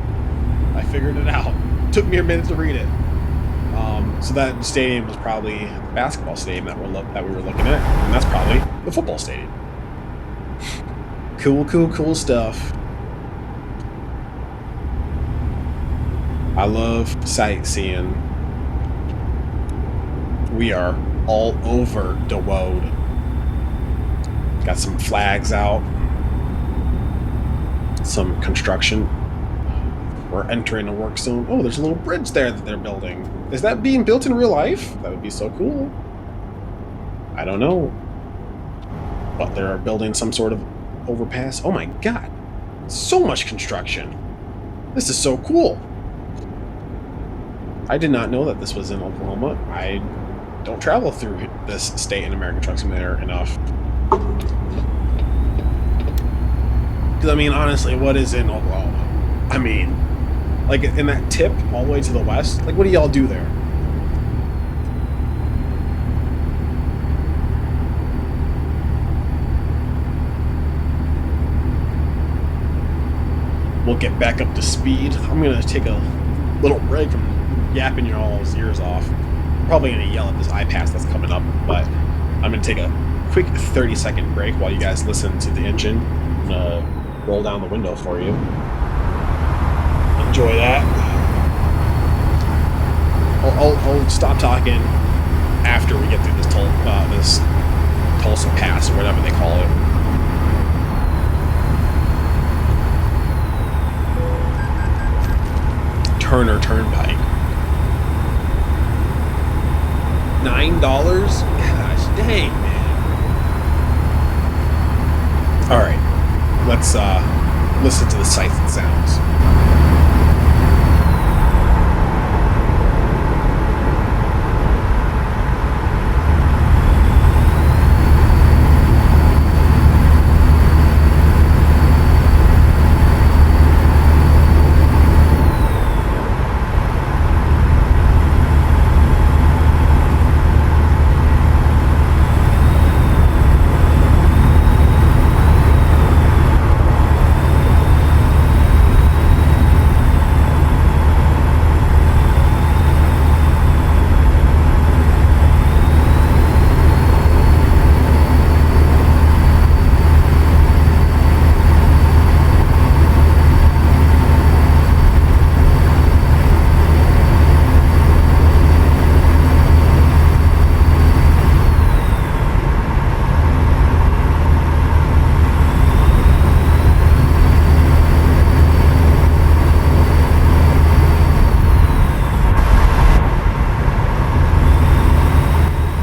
I figured it out. Took me a minute to read it. So that stadium was probably the basketball stadium that we were looking at, and that's probably the football stadium. Cool stuff. I love sightseeing. We are all over the road. Got some flags out. Some construction. We're entering a work zone. Oh, there's a little bridge there that they're building. Is that being built in real life? That would be so cool. I don't know. But they're building some sort of overpass. Oh my god. So much construction. This is so cool. I did not know that this was in Oklahoma. I don't travel through this state in American Truck Simulator enough. Because, I mean, honestly, what is in Oklahoma? I mean, like in that tip all the way to the west, like what do y'all do there? We'll get back up to speed. I'm gonna take a little break from yapping your all's ears off. I'm probably gonna yell at this iPass that's coming up, but I'm gonna take a quick 30-second break while you guys listen to the engine. I'm gonna roll down the window for you. Enjoy that. I'll stop talking after we get through this Tulsa Pass, or whatever they call it. Turner Turnpike. $9? Gosh dang, man. Alright, let's listen to the sights and sounds.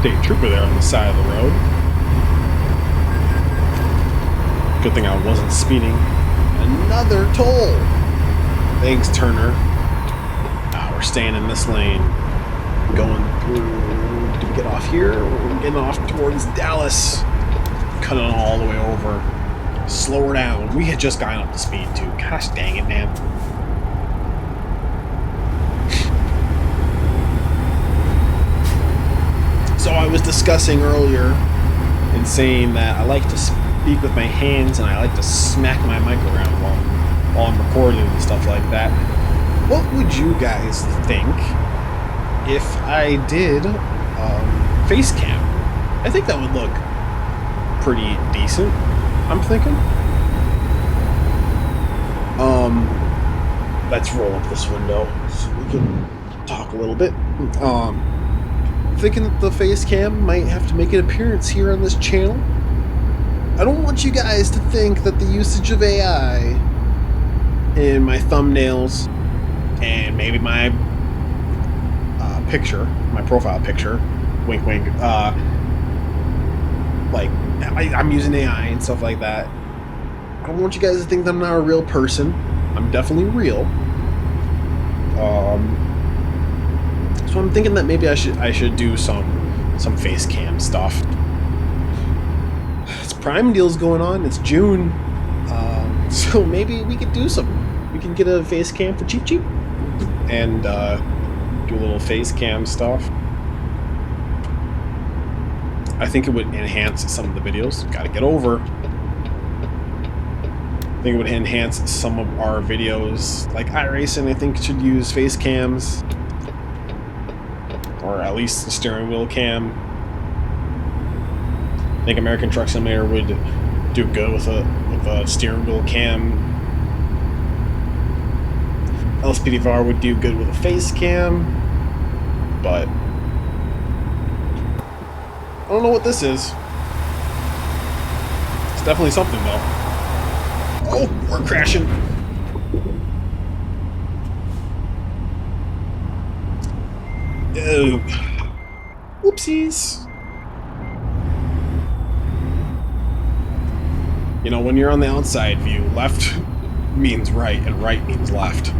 State trooper there on the side of the road. Good thing I wasn't speeding. Another toll! Thanks, Turner. We're staying in this lane. Going through... Do we get off here? We're getting off towards Dallas. Cutting all the way over. Slow her down. We had just gotten up to speed, too. Gosh dang it, man. So I was discussing earlier and saying that I like to speak with my hands and I like to smack my mic around while I'm recording and stuff like that. What would you guys think if I did face cam? I think that would look pretty decent, I'm thinking. Let's roll up this window so we can talk a little bit. Thinking that the face cam might have to make an appearance here on this channel. I don't want you guys to think that the usage of AI in my thumbnails and maybe my picture, my profile picture, wink wink, like I'm using AI and stuff like that. I don't want you guys to think that I'm not a real person. I'm definitely real. So I'm thinking that maybe I should do some face cam stuff. It's Prime deals going on. It's June, so maybe we could do some. We can get a face cam for cheap, and do a little face cam stuff. I think it would enhance some of the videos. Got to get over. I think it would enhance some of our videos. Like iRacing, I think should use face cams. Or at least the steering wheel cam. I think American Truck Simulator would do good with a steering wheel cam. LSPDVR would do good with a face cam, but I don't know what this is. It's definitely something though. Oh, we're crashing. Oh, whoopsies. You know, when you're on the outside view, left means right and right means left.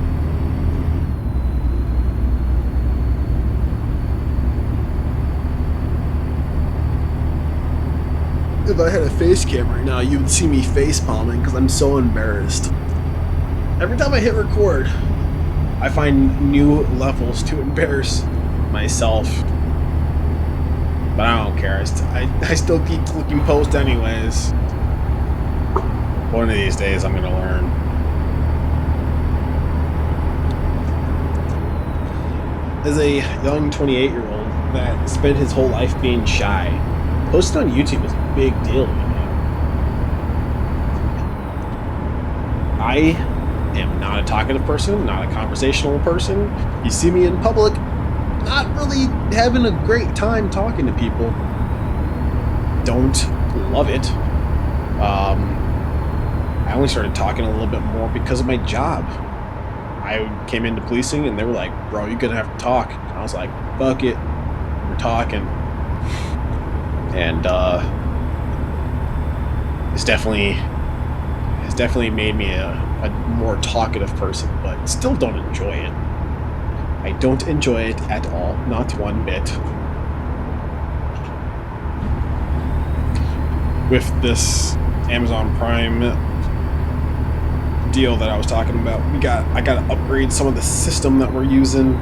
If I had a face cam right now, you would see me face palming because I'm so embarrassed. Every time I hit record, I find new levels to embarrass myself. But I don't care. I still keep clicking post anyways. One of these days I'm going to learn. As a young 28-year-old that spent his whole life being shy, posting on YouTube is a big deal to me. I am not a talkative person, not a conversational person. You see me in public, not really having a great time talking to people. don't love it. I only started talking a little bit more because of my job. I came into policing and they were like, bro, you're gonna have to talk. And I was like, fuck it, we're talking. And it's definitely made me a more talkative person, but still don't enjoy it. I don't enjoy it at all, not one bit. With this Amazon Prime deal that I was talking about, I gotta upgrade some of the system that we're using.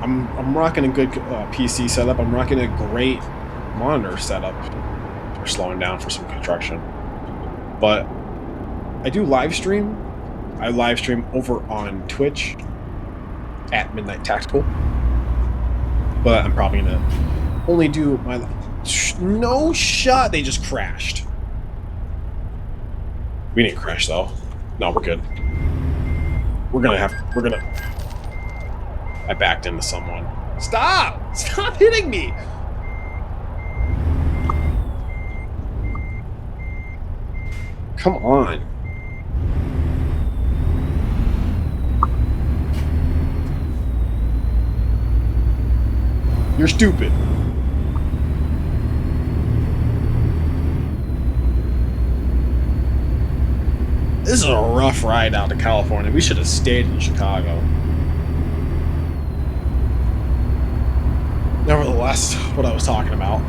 I'm rocking a good PC setup. I'm rocking a great monitor setup. We're slowing down for some construction, but I do live stream. I live stream over on Twitch at Midnight Tactical, but I'm probably gonna only do my no shot. They just crashed. We didn't crash though. No, we're good. I backed into someone. Stop! Stop hitting me! Come on. You're stupid. This is a rough ride out to California. We should have stayed in Chicago. Nevertheless, what I was talking about,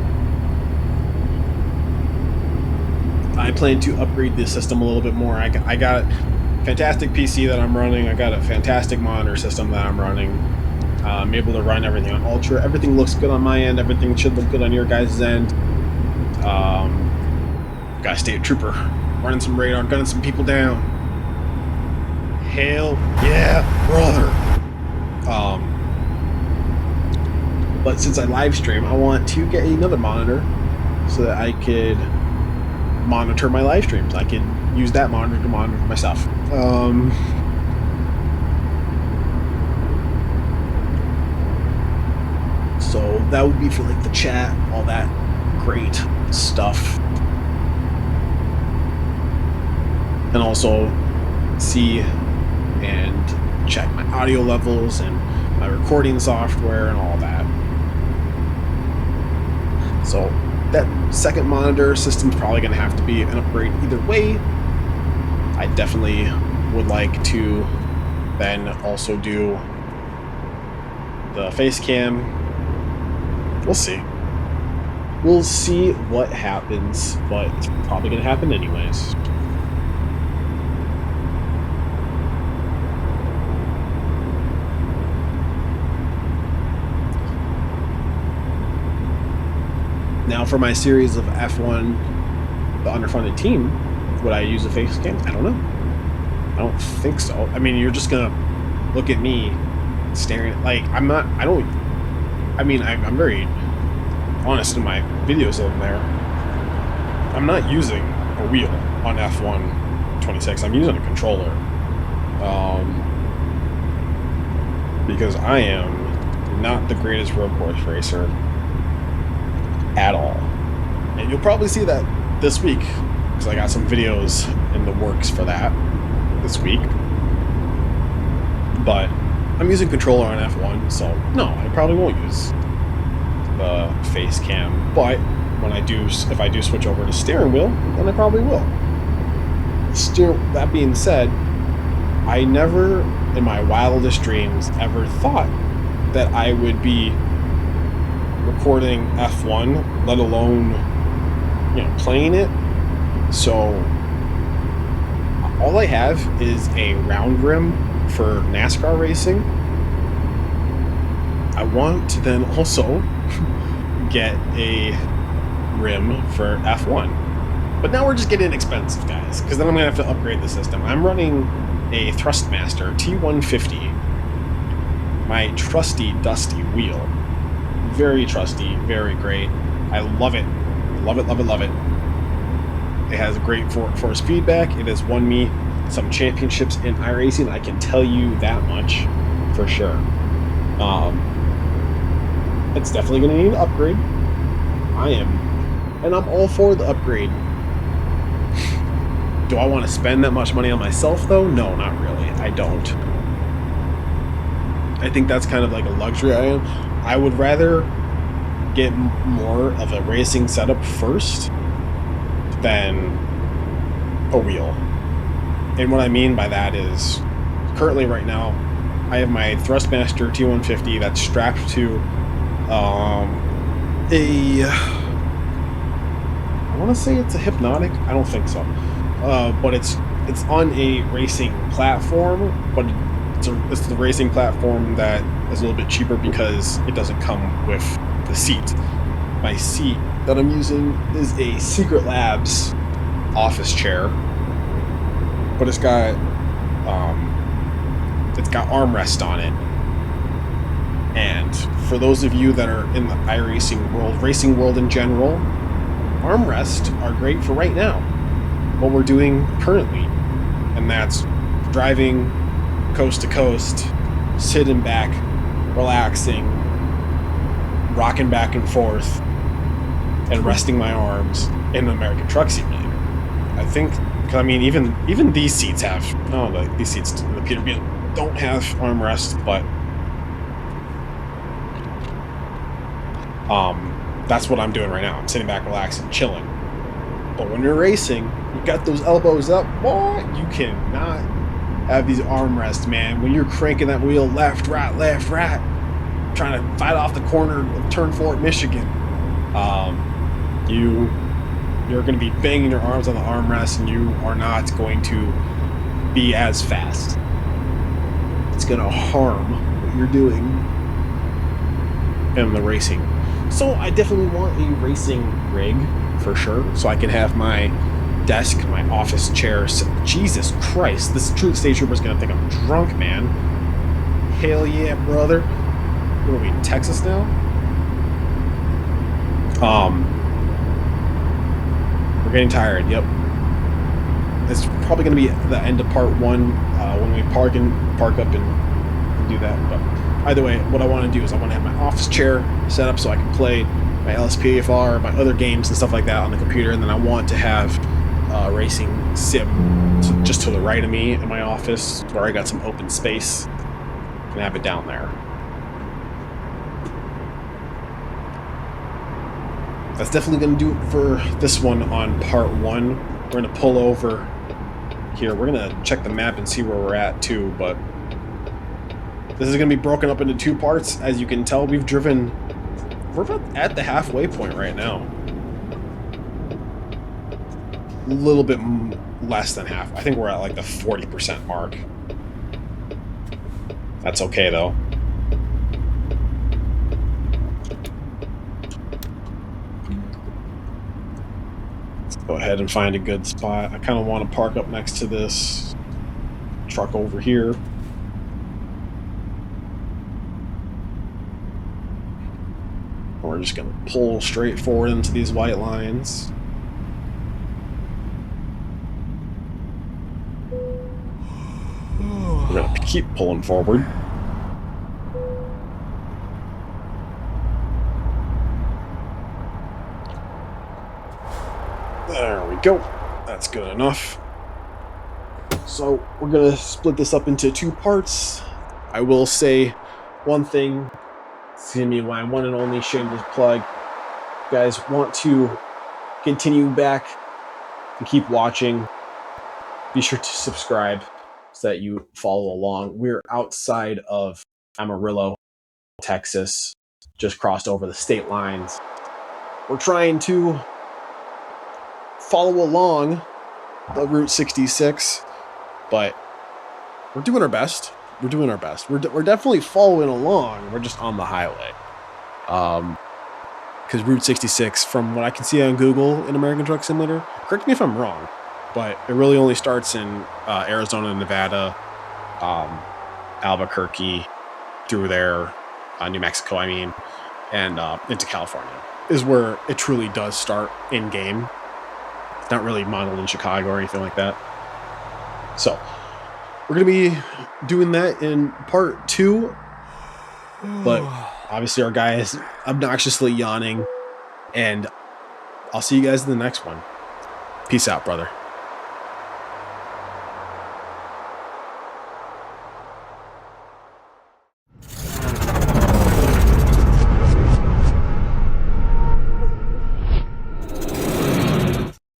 I plan to upgrade this system a little bit more. I got a fantastic PC that I'm running. I got a fantastic monitor system that I'm running. I'm able to run everything on Ultra. Everything looks good on my end. Everything should look good on your guys' end. Got a state trooper running some radar, gunning some people down. Hell yeah, brother. But since I live stream, I want to get another monitor so that I could monitor my live streams. I could use that monitor to monitor myself. So that would be for like the chat, all that great stuff. And also see and check my audio levels and my recording software and all that. So that second monitor system's probably going to have to be an upgrade either way. I definitely would like to then also do the face cam. We'll see. We'll see what happens, but it's probably going to happen anyways. Now for my series of F1, the underfunded team, would I use a face cam? I don't know. I don't think so. I mean, you're just gonna look at me staring. Like, I'm very honest in my videos over there. I'm not using a wheel on F1 26. I'm using a controller. Because I am not the greatest road course racer at all. And you'll probably see that this week, because I got some videos in the works for that this week. But I'm using controller on F1, so no, I probably won't use the face cam. But when if I do switch over to steering wheel, then I probably will. That being said, I never in my wildest dreams ever thought that I would be recording F1, let alone, playing it. So all I have is a round rim for NASCAR racing. I want to then also get a rim for F1. But now we're just getting expensive, guys, because then I'm going to have to upgrade the system. I'm running a Thrustmaster T150, my trusty, dusty wheel. Very trusty, very great. I love it. Love it, love it, love it. It has great force feedback. It has won me some championships in iRacing. I can tell you that much for sure. It's definitely going to need an upgrade. I am and I'm all for the upgrade. Do I want to spend that much money on myself, though? No, not really. I don't. I think that's kind of like a luxury item. I would rather get more of a racing setup first than a wheel. And what I mean by that is, currently right now, I have my Thrustmaster T150 that's strapped to I want to say it's a Hypnotic. I don't think so. But it's on a racing platform, but it's the racing platform that is a little bit cheaper because it doesn't come with the seat. My seat that I'm using is a Secret Labs office chair, but it's got armrest on it. And for those of you that are in the iRacing world, racing world in general, armrests are great for right now, what we're doing currently, and that's driving coast to coast, sitting back, relaxing, rocking back and forth, and resting my arms in an American Truck Simulator. I think, I mean, even these seats have, these seats, the Peterbilt don't have armrests, but that's what I'm doing right now. I'm sitting back, relaxing, chilling. But when you're racing, you got those elbows up, boy, you cannot have these armrests, man. When you're cranking that wheel left, right, trying to fight off the corner of Turn 4 at Michigan, you're going to be banging your arms on the armrest, and you are not going to be as fast. It's going to harm what you're doing in the racing. So I definitely want a racing rig for sure, so I can have my desk, my office chairs. Jesus Christ, this state trooper's gonna think I'm drunk, man. Hell yeah, brother. What are we in Texas now? We're getting tired. Yep. It's probably gonna be the end of part 1 when we park up and do that. But either way, what I want to do is I want to have my office chair set up so I can play my LSPFR, my other games and stuff like that on the computer, and then I want to have racing sim just to the right of me in my office where I got some open space and have it down there. That's definitely going to do it for this one on part 1. We're going to pull over here. We're going to check the map and see where we're at too, but this is going to be broken up into 2 parts. As you can tell, we're about at the halfway point right now. A little bit less than half. I think we're at like the 40% mark. That's okay though. Let's go ahead and find a good spot. I kind of want to park up next to this truck over here. We're just going to pull straight forward into these white lines. We're going to keep pulling forward. There we go. That's good enough. So we're going to split this up into 2 parts. I will say one thing. It's going to be my one and only shameless plug. If you guys want to continue back and keep watching, be sure to subscribe so that you follow along. We're outside of Amarillo, Texas, just crossed over the state lines. We're trying to follow along the Route 66, but we're doing our best. We're doing our best. We're definitely following along. We're just on the highway. Because Route 66, from what I can see on Google in American Truck Simulator, correct me if I'm wrong, but it really only starts in Arizona, Nevada, Albuquerque, through there, New Mexico, I mean, and into California, is where it truly does start in-game. It's not really modeled in Chicago or anything like that. So we're going to be doing that in part 2, but obviously our guy is obnoxiously yawning, and I'll see you guys in the next one. Peace out, brother.